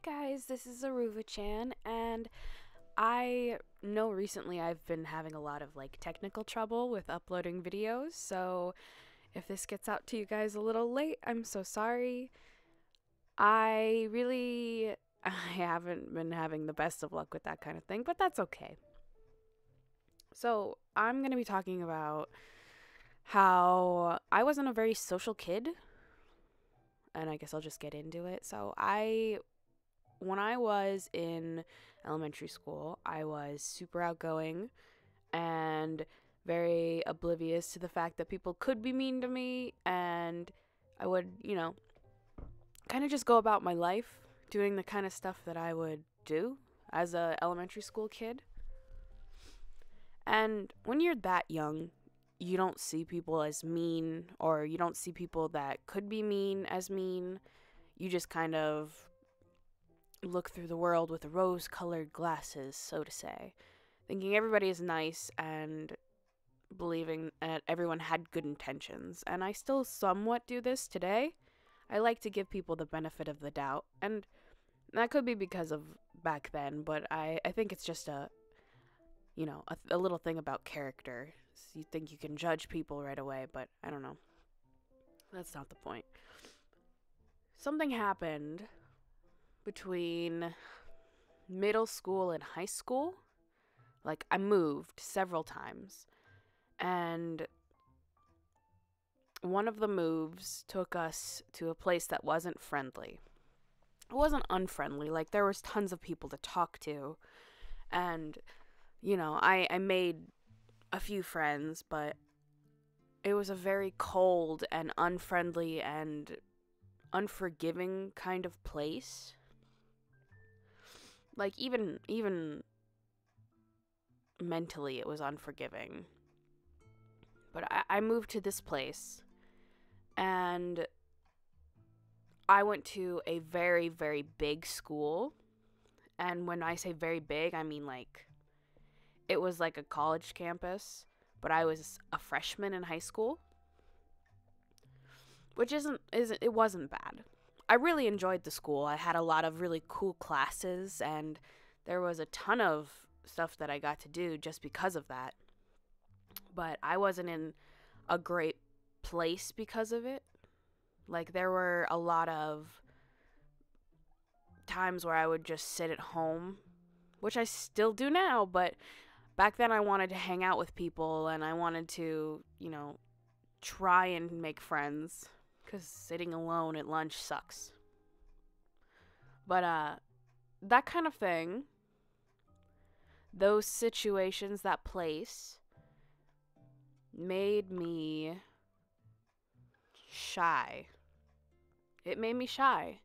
Hi guys, this is AruvaChan, and I know recently I've been having a lot of technical trouble with uploading videos, so if this gets out to you guys a little late, I'm so sorry. I haven't been having the best of luck with that kind of thing, but that's okay. So, I'm going to be talking about how I wasn't a very social kid, and I guess I'll just get into it. When I was in elementary school, I was super outgoing and very oblivious to the fact that people could be mean to me, and I would, kind of just go about my life doing the kind of stuff that I would do as a elementary school kid. And when you're that young, you don't see people as mean, or you don't see people that could be mean as mean. You just kind of look through the world with rose-colored glasses, so to say, thinking everybody is nice and believing that everyone had good intentions. And I still somewhat do this today. I like to give people the benefit of the doubt, and that could be because of back then, but I think it's just a little thing about character. So you think you can judge people right away, but I don't know. That's not the point. Something happened between middle school and high school. I moved several times, and one of the moves took us to a place that wasn't friendly. It wasn't unfriendly. There was tons of people to talk to, and I made a few friends, but it was a very cold and unfriendly and unforgiving kind of place. Even mentally, it was unforgiving. But I moved to this place, and I went to a very, very big school. And when I say very big, I mean it was like a college campus, but I was a freshman in high school, which it wasn't bad. I really enjoyed the school. I had a lot of really cool classes, and there was a ton of stuff that I got to do just because of that. But I wasn't in a great place because of it. There were a lot of times where I would just sit at home, which I still do now, but back then I wanted to hang out with people, and I wanted to, try and make friends, because sitting alone at lunch sucks. But that kind of thing, those situations, that place, made me shy. It made me shy.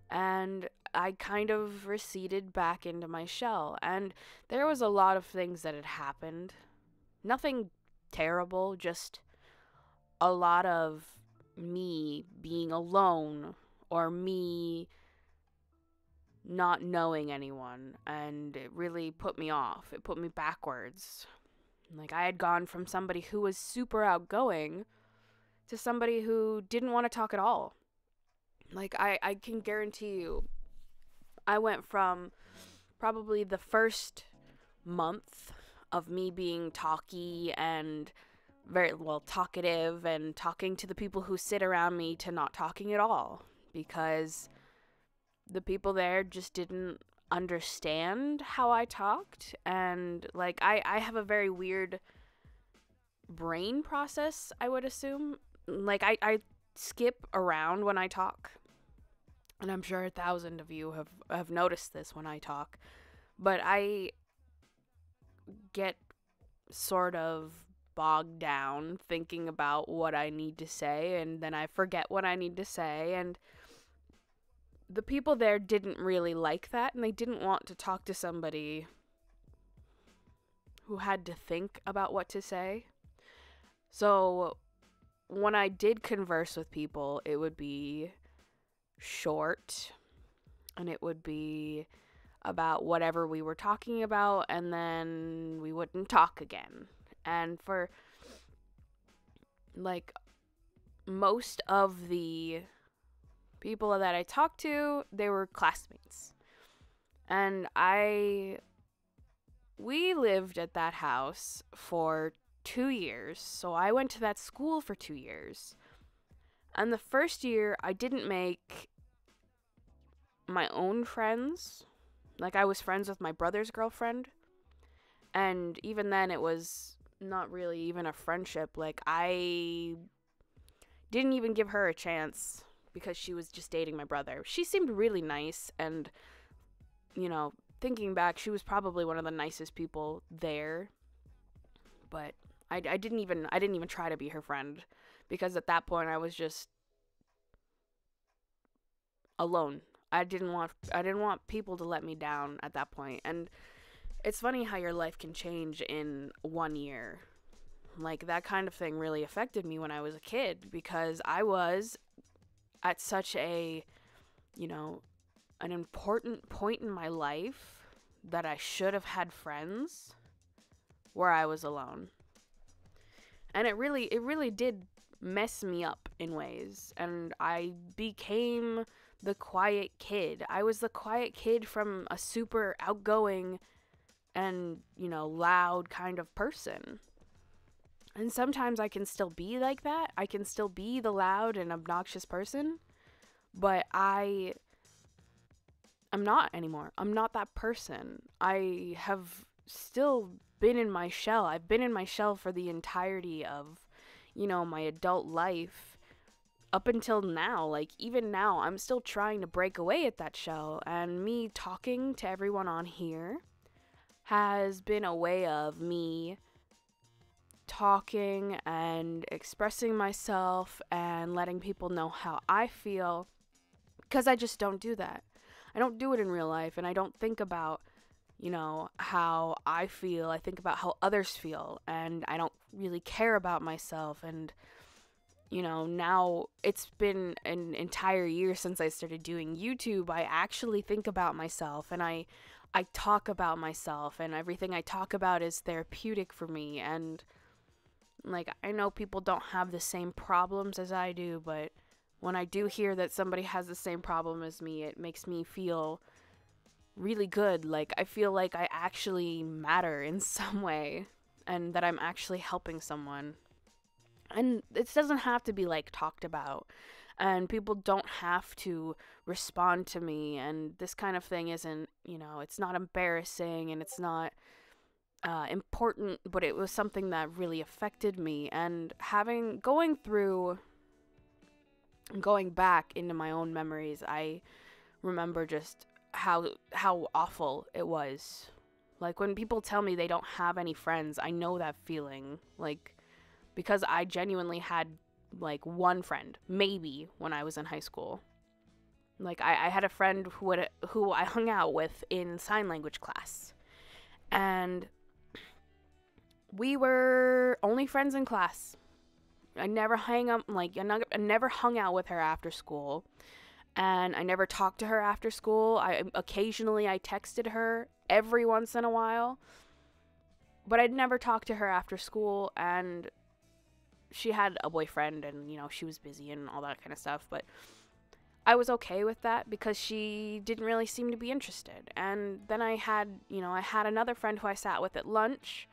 And I kind of receded back into my shell. And there was a lot of things that had happened. Nothing terrible, just a lot of me being alone, or me not knowing anyone, and it really put me off. It put me backwards. I had gone from somebody who was super outgoing to somebody who didn't want to talk at all. I can guarantee you, I went from probably the first month of me being talky and very talkative and talking to the people who sit around me, to not talking at all, because the people there just didn't understand how I talked. And I have a very weird brain process, I would assume. I skip around when I talk, and I'm sure 1,000 of you have noticed this when I talk, but I get sort of bogged down thinking about what I need to say, and then I forget what I need to say. And the people there didn't really like that, and they didn't want to talk to somebody who had to think about what to say. So when I did converse with people, it would be short, and it would be about whatever we were talking about, and then we wouldn't talk again. And for most of the People that I talked to, they were classmates. And we lived at that house for 2 years. So I went to that school for 2 years. And the first year, I didn't make my own friends. Like, I was friends with my brother's girlfriend. And even then, it was not really even a friendship. Like, I didn't even give her a chance because she was just dating my brother. She seemed really nice, and, thinking back, she was probably one of the nicest people there. But I didn't even try to be her friend, because at that point I was just alone. I didn't want people to let me down at that point. And it's funny how your life can change in 1 year. Like, that kind of thing really affected me when I was a kid, because I was at such a, an important point in my life that I should have had friends where I was alone. And it really did mess me up in ways. And I became the quiet kid. I was the quiet kid from a super outgoing and, loud kind of person. And sometimes I can still be like that. I can still be the loud and obnoxious person. But I'm not anymore. I'm not that person. I have still been in my shell. I've been in my shell for the entirety of, my adult life up until now. Like, even now, I'm still trying to break away at that shell. And me talking to everyone on here has been a way of me talking and expressing myself and letting people know how I feel, because I just don't do that. I don't do it in real life, and I don't think about, how I feel. I think about how others feel, and I don't really care about myself. And, now it's been an entire year since I started doing YouTube. I actually think about myself, and I talk about myself, and everything I talk about is therapeutic for me. And, like, I know people don't have the same problems as I do, but when I do hear that somebody has the same problem as me, it makes me feel really good. Like, I feel like I actually matter in some way, and that I'm actually helping someone. And it doesn't have to be, like, talked about, and people don't have to respond to me, and this kind of thing isn't, it's not embarrassing, and it's not important, but it was something that really affected me. And going back into my own memories, I remember just how awful it was. Like, when people tell me they don't have any friends, I know that feeling. Like, because I genuinely had, like, one friend, maybe, when I was in high school. Like, I had a friend who I hung out with in sign language class. And we were only friends in class. I never I never hung out with her after school, and I never talked to her after school. I texted her every once in a while, but I'd never talked to her after school. And she had a boyfriend, and she was busy and all that kind of stuff, but I was okay with that because she didn't really seem to be interested. And then I had another friend who I sat with at lunch.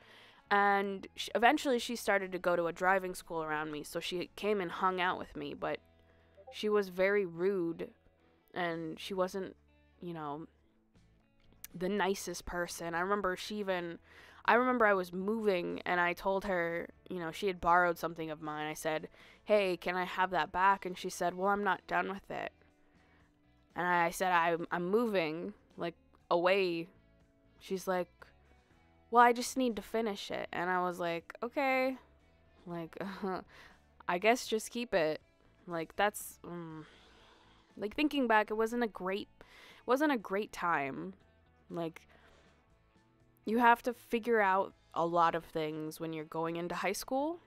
And eventually she started to go to a driving school around me, so she came and hung out with me, but she was very rude, and she wasn't, the nicest person. I remember I was moving, and I told her, she had borrowed something of mine. I said, "Hey, can I have that back?" And she said, "Well, I'm not done with it." And I said, I'm moving, like, away. She's like, "Well, I just need to finish it." And I was like, "Okay, like, I guess just keep it." Like, that's, like, thinking back, it wasn't a great time. Like, you have to figure out a lot of things when you're going into high school.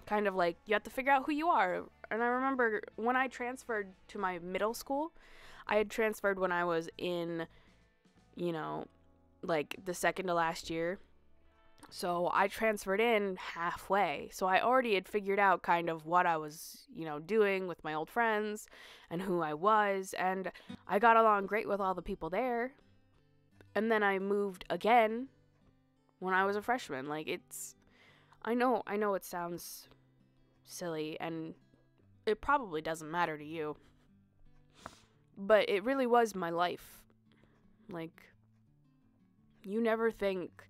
Kind of like, you have to figure out who you are. And I remember when I transferred to my middle school, I had transferred when I was in, like, the second to last year. So I transferred in halfway. So I already had figured out kind of what I was, doing with my old friends and who I was. And I got along great with all the people there. And then I moved again when I was a freshman. I know it sounds silly and it probably doesn't matter to you. But it really was my life. You never think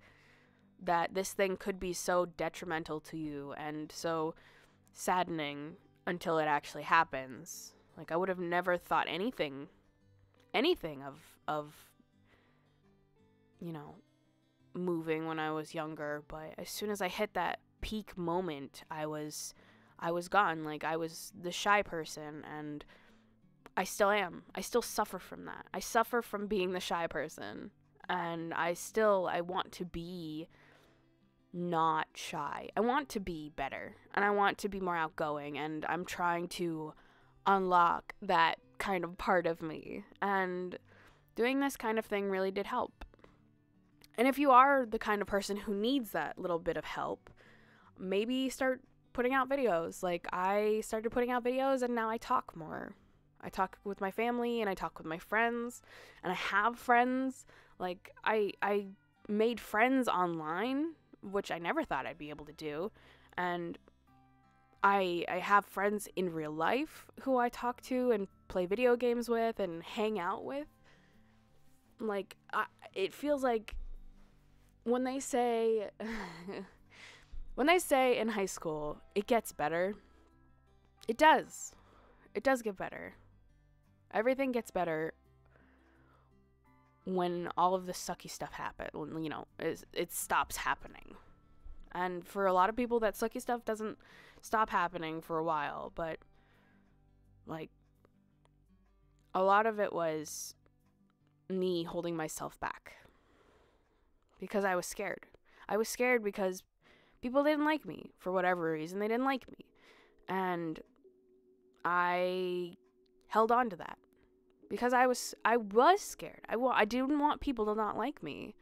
that this thing could be so detrimental to you and so saddening until it actually happens. I would have never thought anything of moving when I was younger, but as soon as I hit that peak moment, I was gone. I was the shy person, and I still am. I still suffer from that. I suffer from being the shy person, and I want to be not shy. I want to be better, and I want to be more outgoing, and I'm trying to unlock that kind of part of me, and doing this kind of thing really did help. And if you are the kind of person who needs that little bit of help, maybe start putting out videos. I started putting out videos, and now I talk more. I talk with my family, and I talk with my friends, and I have friends. I made friends online, which I never thought I'd be able to do. And I have friends in real life who I talk to and play video games with and hang out with. It feels like when they say in high school, it gets better. It does. It does get better. Everything gets better when all of the sucky stuff happens, it stops happening. And for a lot of people, that sucky stuff doesn't stop happening for a while, but a lot of it was me holding myself back because I was scared. I was scared because people didn't like me for whatever reason. They didn't like me, and I held on to that because I was scared. I didn't want people to not like me.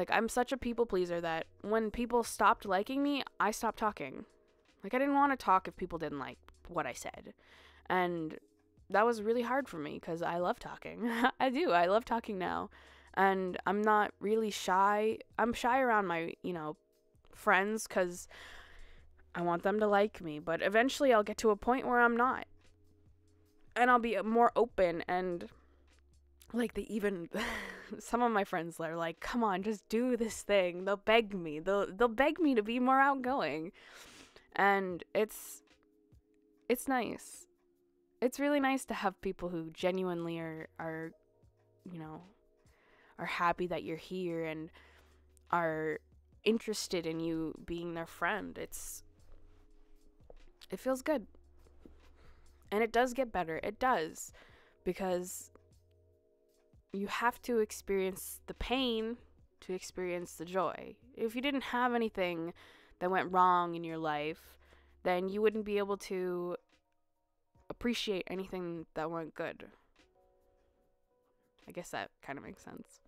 I'm such a people pleaser that when people stopped liking me, I stopped talking. I didn't want to talk if people didn't like what I said. And that was really hard for me because I love talking. I do. I love talking now. And I'm not really shy. I'm shy around my, friends because I want them to like me. But eventually I'll get to a point where I'm not. And I'll be more open, and some of my friends are like, come on, just do this thing. They'll beg me. They'll beg me to be more outgoing. And it's nice. It's really nice to have people who genuinely are happy that you're here and are interested in you being their friend. It feels good. And it does get better. It does. Because you have to experience the pain to experience the joy. If you didn't have anything that went wrong in your life, then you wouldn't be able to appreciate anything that went good. I guess that kind of makes sense.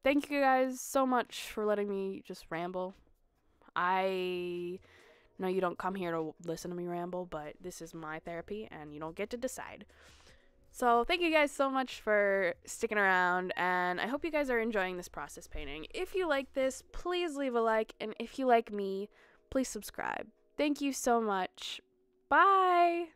Thank you guys so much for letting me just ramble. I know you don't come here to listen to me ramble, but this is my therapy, and you don't get to decide. So thank you guys so much for sticking around, and I hope you guys are enjoying this process painting. If you like this, please leave a like, and if you like me, please subscribe. Thank you so much. Bye!